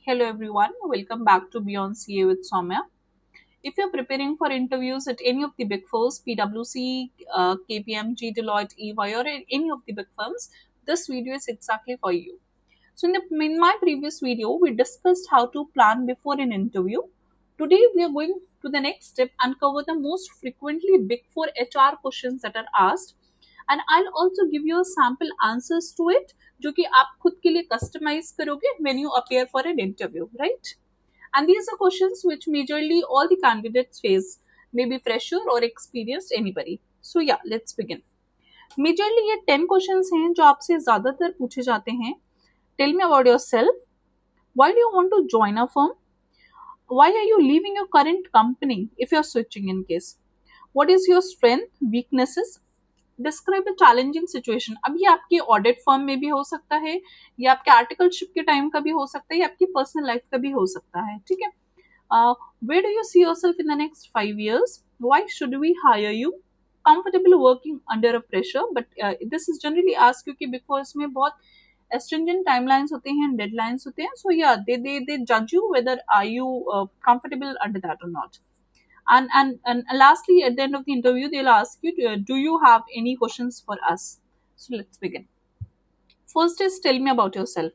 Hello everyone, welcome back to Beyond CA with Soumya. If you're preparing for interviews at any of the big fours, PwC, KPMG, Deloitte, EY, or in any of the big firms, this video is exactly for you. So in my previous video, we discussed how to plan before an interview. Today, we are going to the next step and cover the most frequently big four HR questions that are asked. And I'll also give you a sample answers to it, जो कि आप खुद के लिए customize करोगे when you appear for an interview, right? And these are questions which majorly all the candidates face, maybe fresher or experienced anybody. So yeah, let's begin. Majorly ये 10 questions हैं जो आपसे ज़्यादातर पूछे जाते हैं. Tell me about yourself. Why do you want to join a firm? Why are you leaving your current company if you're switching in case? What is your strength, weaknesses? Describe a challenging situation. अब ये आपके audit firm में भी हो सकता है, या आपके आर्टिकलशिप के टाइम का भी हो सकता है, या आपकी पर्सनल लाइफ का भी हो सकता है. ठीक है. Where do you see yourself in the next 5 years? Why should we hire you? Comfortable working under a pressure. But this is generally asked क्योंकि बिग फोर में बहुत stringent timelines होते हैं, deadlines होते हैं. So yeah, they judge you whether are you comfortable under that or not. And lastly, at the end of the interview, they'll ask you, do you have any questions for us? So let's begin. First is tell me about yourself.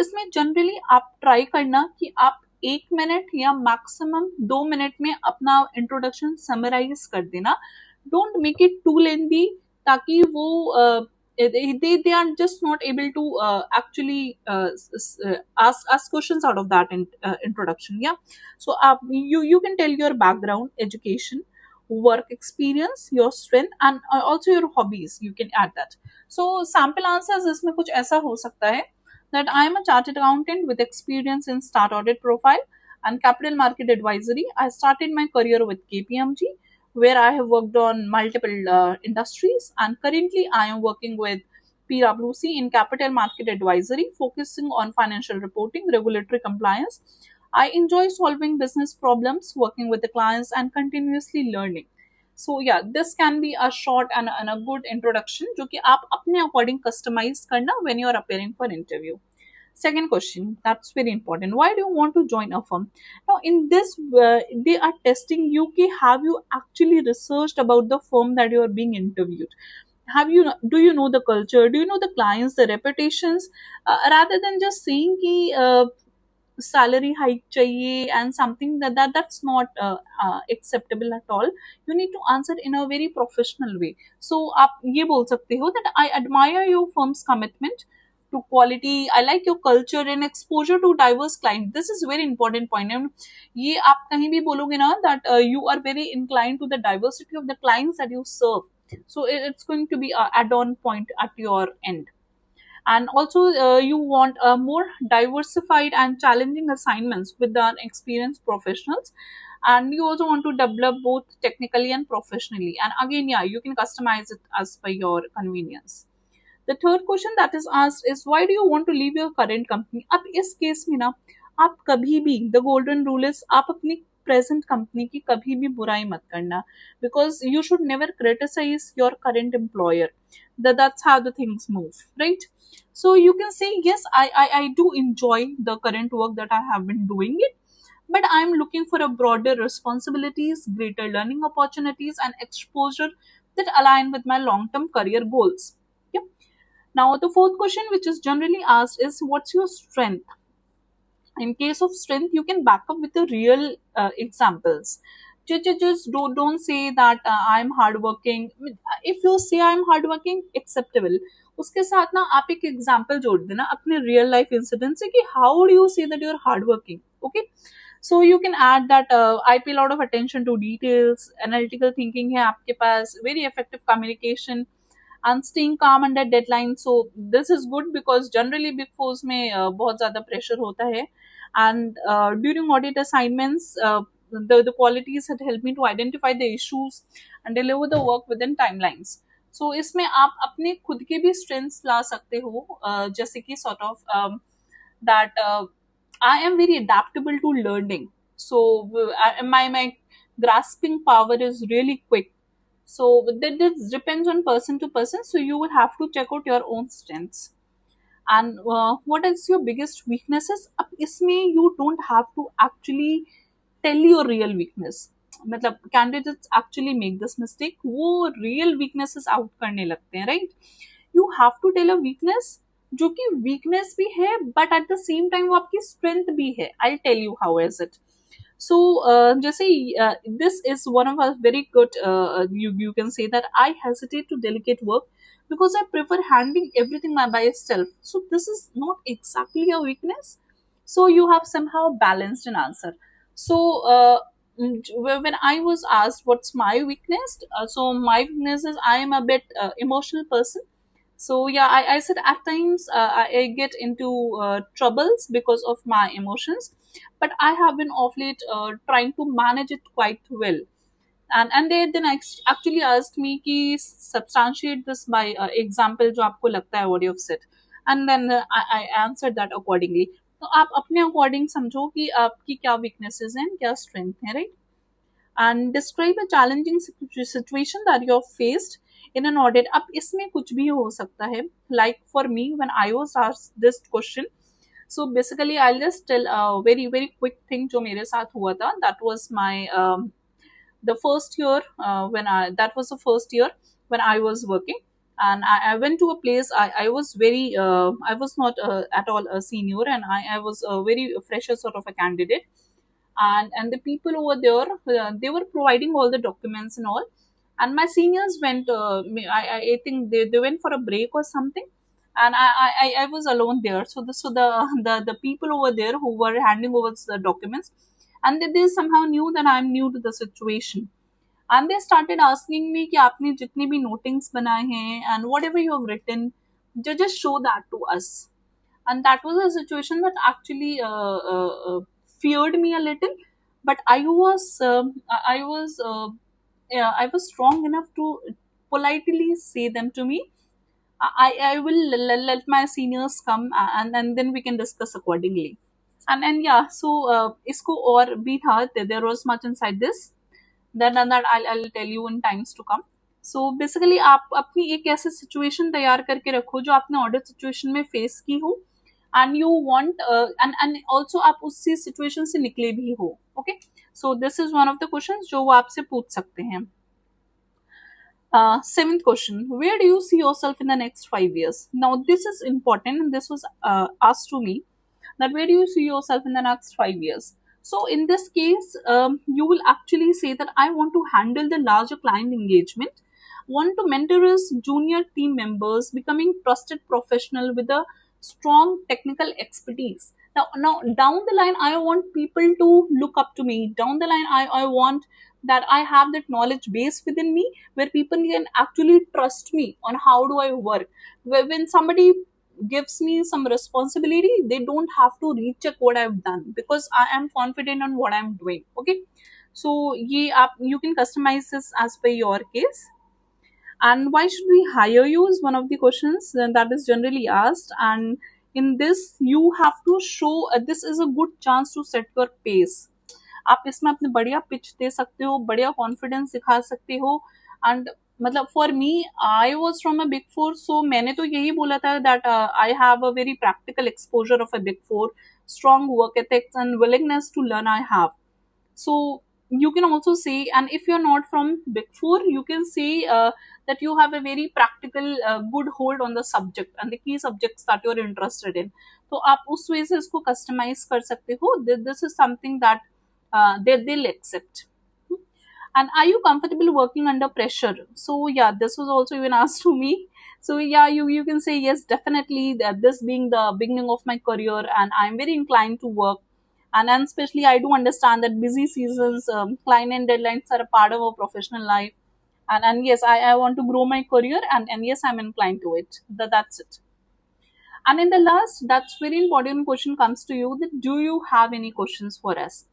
इसमें generally आप try करना कि आप 1 minute या maximum 2 minute में अपना introduction summarise कर देना. डोंट मेक इट टू लेंदी, ताकि वो they are just not able to ask questions out of that introduction. Yeah. So you can tell your background, education, work experience, your strength, and also your hobbies. You can add that. So sample answers इसमें कुछ ऐसा हो सकता है that I am a chartered accountant with experience in start audit profile and capital market advisory. I started my career with KPMG, where I have worked on multiple industries, and currently I am working with PwC in capital market advisory, focusing on financial reporting, regulatory compliance. I enjoy solving business problems, working with the clients, and continuously learning. So yeah, this can be a short and a good introduction जो कि आप अपने according customize करना when you are appearing for interview. Second question, that's very important. Why do you want to join a firm? Now, in this, they are testing you. Have you actually researched about the firm that you are being interviewed? Do you know the culture? Do you know the clients, the reputations? Rather than just saying कि salary hike चाहिए and something that's not acceptable at all. You need to answer in a very professional way. So आप ये बोल सकते हो that I admire your firm's commitment to quality. I like your culture and exposure to diverse clients. This is very important point. And ये आप कहीं भी बोलोगे ना that you are very inclined to the diversity of the clients that you serve. So it's going to be a add-on point at your end. And also you want more diversified and challenging assignments with the experienced professionals, and you also want to develop both technically and professionally. And again, yeah, you can customize it as per your convenience. The third question that is asked is why do you want to leave your current company? अब इस case में ना, आप कभी भी the golden rule is आप अपनी present company की कभी भी बुराई मत करना, because you should never criticize your current employer. That's how the things move, right? So you can say yes, I do enjoy the current work that I have been doing it, but I'm looking for a broader responsibilities, greater learning opportunities, and exposure that align with my long-term career goals. Yep. Now, the fourth question, which is generally asked, is what's your strength? In case of strength, you can back up with the real examples. Just don't say that I'm hardworking. If you say I'm hardworking, acceptable. उसके साथ ना आप एक example जोड़ देना अपने real life incident से कि how do you say that you are hard working. Okay. So you can add that I pay a lot of attention to details, analytical thinking है आपके पास, very effective communication, and staying calm under deadline. So this is good because generally big fours में बहुत ज़्यादा pressure होता है, and during audit assignments the qualities had helped me to identify the issues and deliver the work within timelines. So इसमें आप अपने खुद के भी strengths ला सकते हो, जैसे कि sort of that I am very adaptable to learning. So my grasping power is really quick. So that depends on person to person. So you will have to check out your own strengths. And what is your biggest weaknesses, अब इसमें you don't have to actually tell your real weakness. मतलब candidates actually make this mistake, वो real weaknesses out करने लगते हैं, right? You have to tell a weakness जो कि weakness भी है but at the same time वो आपकी strength भी है. I'll tell you how is it. So जैसे this is one of a very good you can say that I hesitate to delegate work because I prefer handling everything by myself. So this is not exactly a weakness. So you have somehow balanced an answer. So when I was asked what's my weakness, so my weakness is I am a bit emotional person. So yeah, I said at times I get into troubles because of my emotions, but I have been of late trying to manage it quite well. And they then actually asked me कि substantiate this by example जो आपको लगता है what you've said, and then I answered that accordingly. तो आप अपने according समझो कि आपकी क्या वीकनेसेस हैं क्या स्ट्रेंथ है, right? And describe a challenging situation that you have faced in an audit. अब इसमें कुछ भी हो सकता है. Like for me when I was asked this question, so basically I'll just tell a very very quick thing जो मेरे साथ हुआ था. That was my the first year when I that was the first year when I was working, and I went to a place. I was very I was not at all a senior, and I was a very fresher sort of a candidate. And the people over there, they were providing all the documents and all, and my seniors went I think they went for a break or something, and I was alone there. So the people over there who were handing over the documents, and they somehow knew that I'm new to the situation, and they started asking me कि आपने जितने भी notings बनाए हैं and whatever you have written, just show that to us. And that was a situation that actually feared me a little, but I was strong enough to politely say them to me. I will let my seniors come, and then we can discuss accordingly. And yeah, so इसको और भी था, there was much inside this, that I'll tell you in times to come. So basically आप अपनी एक ऐसे situation तैयार करके रखो जो आपने ऑडिट सिचुएशन में फेस की हो, and you want and also आप उसी सिचुएशन से निकले भी हो. Okay, so this is one of the question जो वो आपसे पूछ सकते हैं. Seventh question: where do you see yourself in the next 5 years? Now this is important, and this was asked to me, that where do you see yourself in the next 5 years? So in this case, you will actually say that I want to handle the larger client engagement, want to mentor as junior team members, becoming trusted professional with a strong technical expertise. Now down the line, I want people to look up to me. Down the line, I want that I have that knowledge base within me where people can actually trust me on how do I work. When somebody gives me some responsibility, they don't have to recheck what I've done because I am confident on what I'm doing. Okay, so you can customize this as per your case. And why should we hire you is one of the questions that is generally asked. And in this, you have to show this is a good chance to set your pace. आप इसमें अपने बढ़िया pitch दे सकते हो, बढ़िया confidence दिखा सकते हो. एंड मतलब for me, I was from a big four, so मैंने तो यही बोला था that I have a very practical exposure of a big four, strong work ethics and willingness to learn I have. So you can also say, and if you're not from big four, you can say that you have a very practical good hold on the subject and the key subjects that you're interested in. तो आप उस वे से इसको customise कर सकते हो. This is something that they'll accept. And are you comfortable working under pressure? So yeah, this was also even asked to me. So yeah, you can say yes, definitely, that this being the beginning of my career, and I'm very inclined to work. And especially I do understand that busy seasons, client and deadlines are a part of our professional life. And yes, I want to grow my career, and yes, I'm inclined to it. That's it. And in the last, that's very important question comes to you, that do you have any questions for us?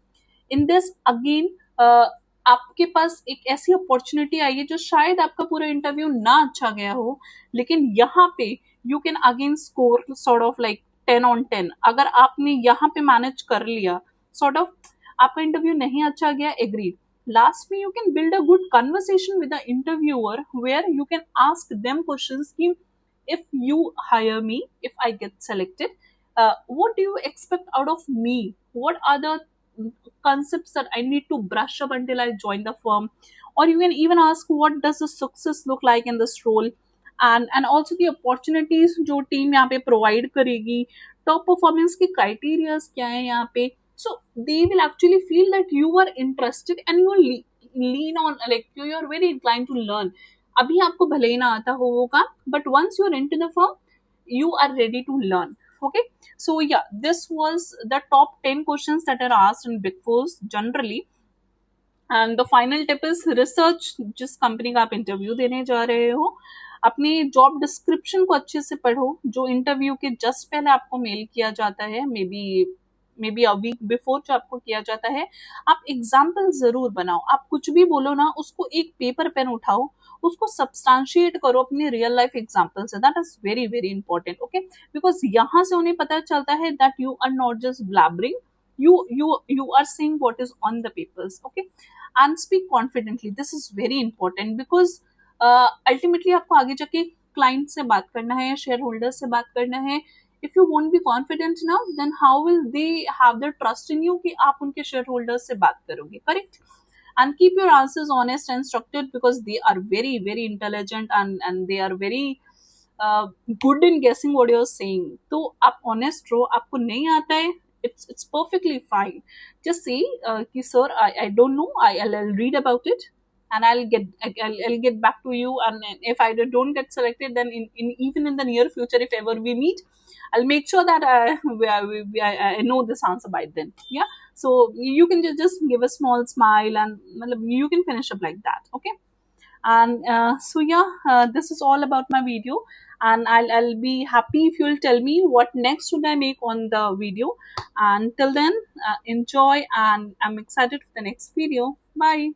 In this again, आपके पास एक ऐसी opportunity आई है जो शायद आपका पूरा interview ना अच्छा गया हो, लेकिन यहाँ पे you can again score sort of like 10 on 10. अगर आपने यहाँ पे मैनेज कर लिया, सॉर्ट ऑफ आपका इंटरव्यू नहीं अच्छा गया, एग्रीड, लास्ट में you can build a good conversation with the interviewer where you can ask them questions कि if you hire me, if I get selected, what do you expect out of me? What are the concepts that I need to brush up until I join the firm? Or you can even ask, what does the success look like in this role? And also the opportunities जो team यहाँ पे provide करेगी, top performance के criterias क्या है यहाँ पे. So they will actually feel that you are interested and you will lean on, like you are very inclined to learn. अभी आपको भले ही ना आता हो वो काम, but once you are into the firm, you are ready to learn. Okay, so yeah, this was the top 10 questions that are asked in Big Fours generally. And the final tip is research. जिस company का आप interview देने जा रहे हो, अपनी job description को अच्छे से पढ़ो, जो इंटरव्यू के जस्ट पहले आपको मेल किया जाता है, maybe a week before जो आपको किया जाता है. आप एग्जाम्पल जरूर बनाओ. आप कुछ भी बोलो ना, उसको एक पेपर पेन उठाओ, उसको सब्सटैंशिएट करो अपनी रियल लाइफ एग्जाम्पल से. That is very very important. Okay, because यहाँ से उन्हें पता चलता है that you are not just blabbering, you are saying what is on the papers. Okay, and speak confidently. This is very important because ultimately आपको आगे जाके client से बात करना है, शेयर होल्डर से बात करना है. If you won't be confident now, then how will they have the trust in you कि आप उनके शेयर होल्डर से बात करोगे. Correct. And keep your answers honest and structured because they are very very intelligent, and they are very good in guessing what you're saying. तो आप honest रहो. आपको नहीं आता है, it's perfectly fine. Just say कि sir, I don't know, I'll read about it and I'll get back to you. And if I don't get selected, then in even in the near future, if ever we meet, I'll make sure that I know this answer by then. Yeah, so you can just give a small smile, and you can finish up like that. Okay. And so yeah, this is all about my video, and I'll be happy if you'll tell me what next should I make on the video. And till then, enjoy, and I'm excited for the next video. Bye.